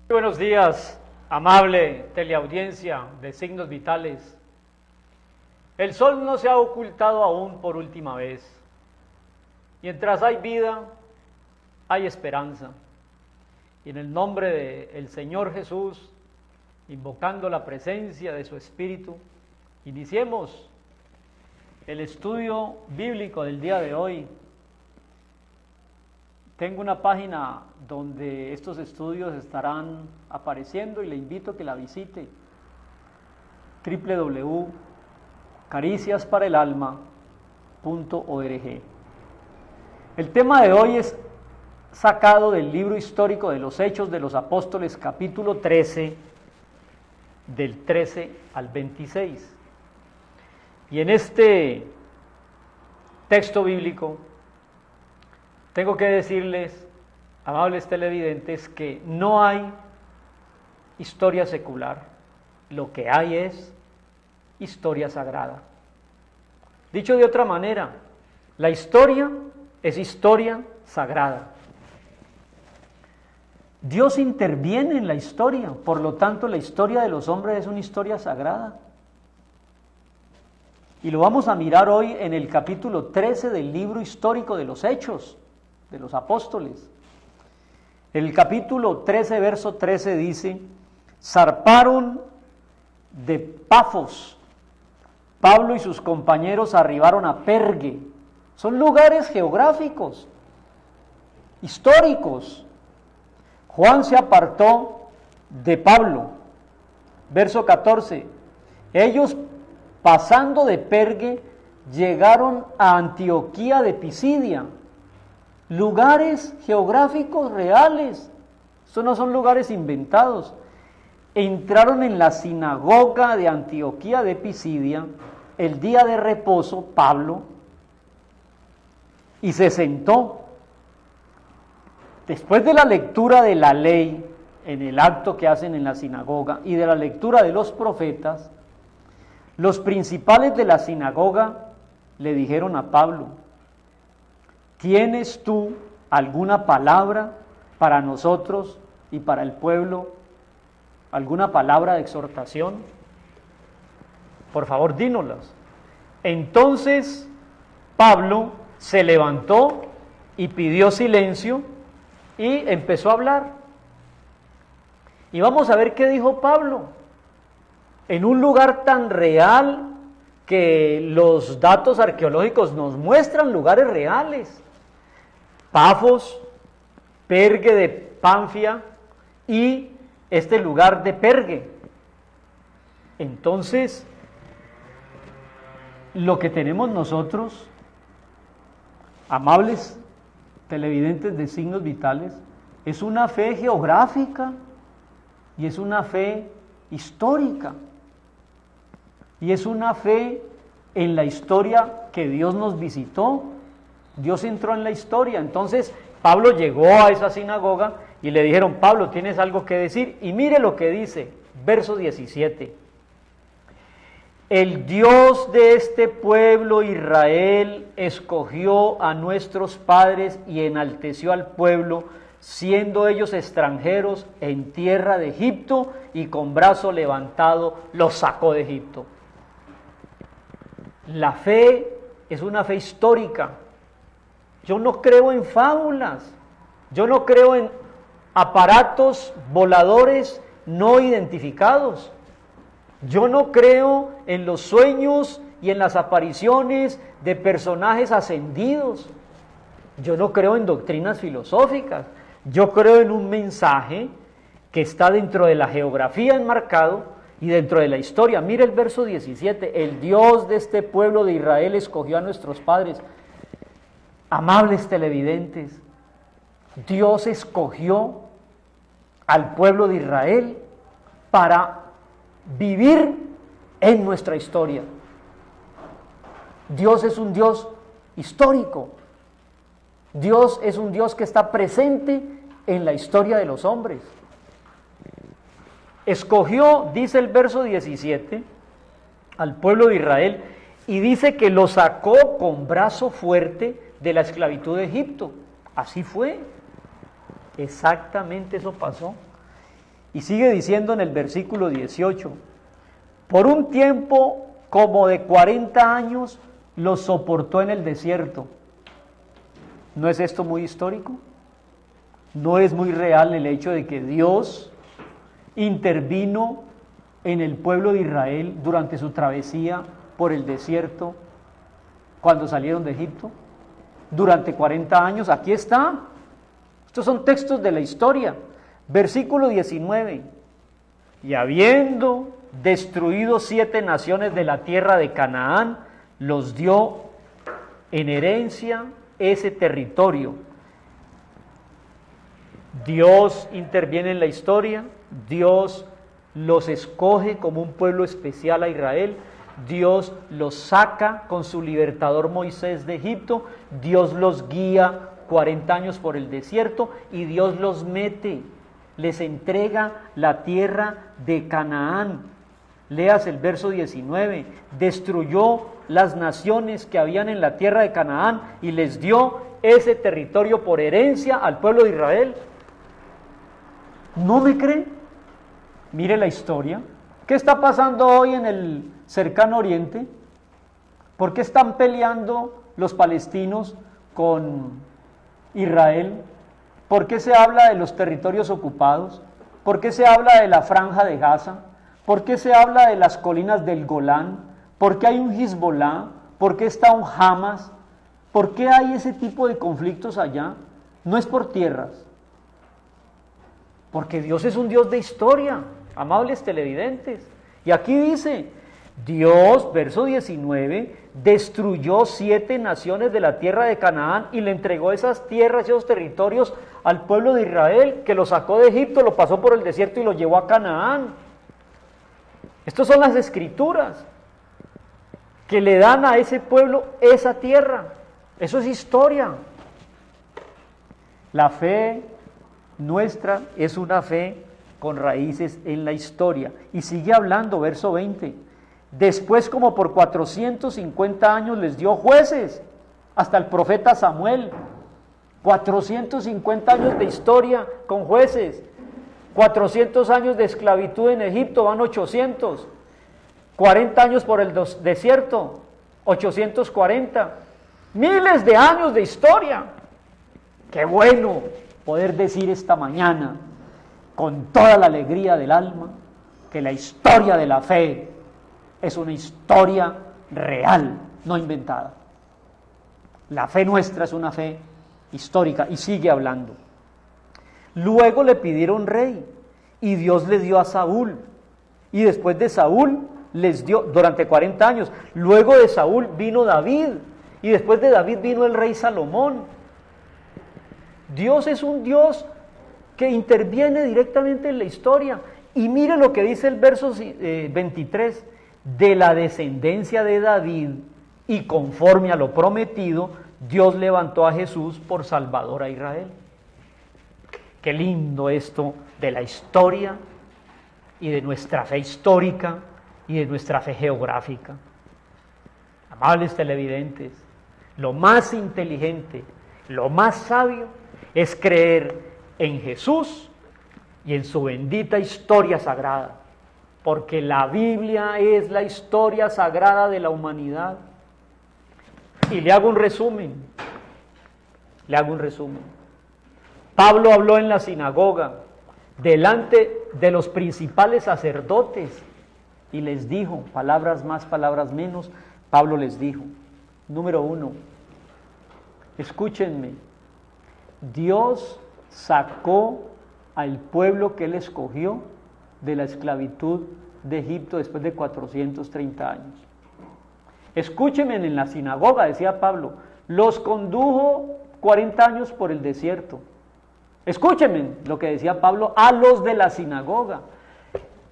Buenos días, amable teleaudiencia de Signos Vitales. El sol no se ha ocultado aún por última vez. Mientras hay vida, hay esperanza. Y en el nombre del Señor Jesús, invocando la presencia de su Espíritu, iniciemos el estudio bíblico del día de hoy. Tengo una página donde estos estudios estarán apareciendo y le invito a que la visite. www.cariciasparaelalma.org. El tema de hoy es sacado del libro histórico de los Hechos de los Apóstoles, capítulo 13, del 13 al 26. Y en este texto bíblico tengo que decirles, amables televidentes, que no hay historia secular, lo que hay es historia sagrada. Dicho de otra manera, la historia es historia sagrada. Dios interviene en la historia, por lo tanto la historia de los hombres es una historia sagrada. Y lo vamos a mirar hoy en el capítulo 13 del libro histórico de los Hechos de los Apóstoles. El capítulo 13, verso 13 dice: zarparon de Pafos, Pablo y sus compañeros arribaron a Pergue. Son lugares geográficos, históricos. Juan se apartó de Pablo. Verso 14: ellos, pasando de Pergue, llegaron a Antioquía de Pisidia. Lugares geográficos reales, estos no son lugares inventados. Entraron en la sinagoga de Antioquía de Pisidia el día de reposo, Pablo, y se sentó. Después de la lectura de la ley, en el acto que hacen en la sinagoga, y de la lectura de los profetas, los principales de la sinagoga le dijeron a Pablo: ¿tienes tú alguna palabra para nosotros y para el pueblo? ¿Alguna palabra de exhortación? Por favor, dínoslas. Entonces Pablo se levantó y pidió silencio y empezó a hablar. Y vamos a ver qué dijo Pablo. En un lugar tan real que los datos arqueológicos nos muestran lugares reales. Pafos, Pergue de Panfia y este lugar de Pergue. Entonces, lo que tenemos nosotros, amables televidentes de Signos Vitales, es una fe geográfica y es una fe histórica y es una fe en la historia que Dios nos visitó. Dios entró en la historia. Entonces Pablo llegó a esa sinagoga y le dijeron: Pablo, ¿tienes algo que decir? Y mire lo que dice, verso 17: el Dios de este pueblo Israel escogió a nuestros padres y enalteció al pueblo, siendo ellos extranjeros en tierra de Egipto, y con brazo levantado los sacó de Egipto. La fe es una fe histórica. Yo no creo en fábulas, yo no creo en aparatos voladores no identificados, yo no creo en los sueños y en las apariciones de personajes ascendidos, yo no creo en doctrinas filosóficas, yo creo en un mensaje que está dentro de la geografía enmarcado y dentro de la historia. Mire el verso 17, el Dios de este pueblo de Israel escogió a nuestros padres. Amables televidentes, Dios escogió al pueblo de Israel para vivir en nuestra historia. Dios es un Dios histórico. Dios es un Dios que está presente en la historia de los hombres. Escogió, dice el verso 17, al pueblo de Israel, y dice que lo sacó con brazo fuerte de la esclavitud de Egipto. Así fue. Exactamente eso pasó. Y sigue diciendo en el versículo 18, por un tiempo como de 40 años los soportó en el desierto. ¿No es esto muy histórico? ¿No es muy real el hecho de que Dios intervino en el pueblo de Israel durante su travesía por el desierto cuando salieron de Egipto? Durante 40 años, aquí está. Estos son textos de la historia. Versículo 19. Y habiendo destruido 7 naciones de la tierra de Canaán, los dio en herencia ese territorio. Dios interviene en la historia, Dios los escoge como un pueblo especial a Israel, Dios los saca con su libertador Moisés de Egipto, Dios los guía 40 años por el desierto y Dios los mete, les entrega la tierra de Canaán. Leas el verso 19, destruyó las naciones que habían en la tierra de Canaán y les dio ese territorio por herencia al pueblo de Israel. ¿No me creen? Mire la historia. ¿Qué está pasando hoy en el cercano oriente? ¿Por qué están peleando los palestinos con Israel? ¿Por qué se habla de los territorios ocupados? ¿Por qué se habla de la franja de Gaza? ¿Por qué se habla de las colinas del Golán? ¿Por qué hay un Hezbollah? ¿Por qué está un Hamas? ¿Por qué hay ese tipo de conflictos allá? No es por tierras, porque Dios es un Dios de historia, amables televidentes. Y aquí dice, Dios, verso 19, destruyó 7 naciones de la tierra de Canaán y le entregó esas tierras, esos territorios al pueblo de Israel, que lo sacó de Egipto, lo pasó por el desierto y lo llevó a Canaán. Estas son las escrituras que le dan a ese pueblo esa tierra. Eso es historia. La fe nuestra es una fe con raíces en la historia. Y sigue hablando, verso 20. Después, como por 450 años, les dio jueces, hasta el profeta Samuel. 450 años de historia con jueces. 400 años de esclavitud en Egipto, van 800. 40 años por el desierto, 840. Miles de años de historia. Qué bueno poder decir esta mañana, con toda la alegría del alma, que la historia de la fe es una historia real, no inventada. La fe nuestra es una fe histórica, y sigue hablando. Luego le pidieron rey, y Dios le dio a Saúl, y después de Saúl les dio, durante 40 años, luego de Saúl vino David, y después de David vino el rey Salomón. Dios es un Dios que interviene directamente en la historia, y mire lo que dice el verso 23, de la descendencia de David, y conforme a lo prometido, Dios levantó a Jesús por Salvador a Israel. Qué lindo esto de la historia y de nuestra fe histórica y de nuestra fe geográfica. Amables televidentes, lo más inteligente, lo más sabio es creer en Jesús y en su bendita historia sagrada, porque la Biblia es la historia sagrada de la humanidad. Y le hago un resumen. Pablo habló en la sinagoga delante de los principales sacerdotes y les dijo, palabras más, palabras menos, Pablo les dijo, número 1, escúchenme, Dios sacó al pueblo que él escogió de la esclavitud de Egipto después de 430 años. Escúchenme, en la sinagoga, decía Pablo, los condujo 40 años por el desierto. Escúchenme lo que decía Pablo a los de la sinagoga.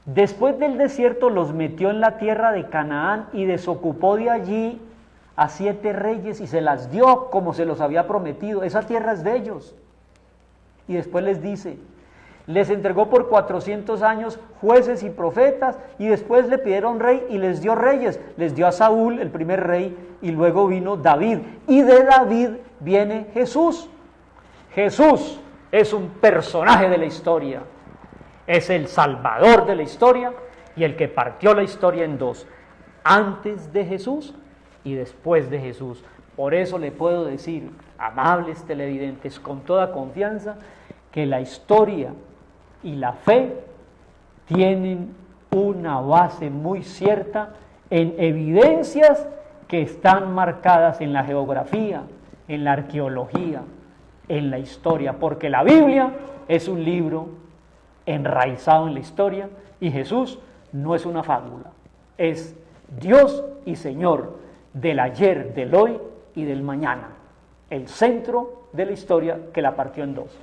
Después del desierto los metió en la tierra de Canaán y desocupó de allí a 7 reyes y se las dio como se los había prometido. Esa tierra es de ellos. Y después les dice, les entregó por 400 años jueces y profetas, y después le pidieron rey y les dio reyes. Les dio a Saúl, el primer rey, y luego vino David. Y de David viene Jesús. Jesús es un personaje de la historia. es el salvador de la historia y el que partió la historia en dos, antes de Jesús y después de Jesús. Por eso le puedo decir, amables televidentes, con toda confianza, que la historia y la fe tienen una base muy cierta en evidencias que están marcadas en la geografía, en la arqueología, en la historia, porque la Biblia es un libro enraizado en la historia y Jesús no es una fábula, es Dios y Señor del ayer, del hoy y del mañana, el centro de la historia que la partió en dos.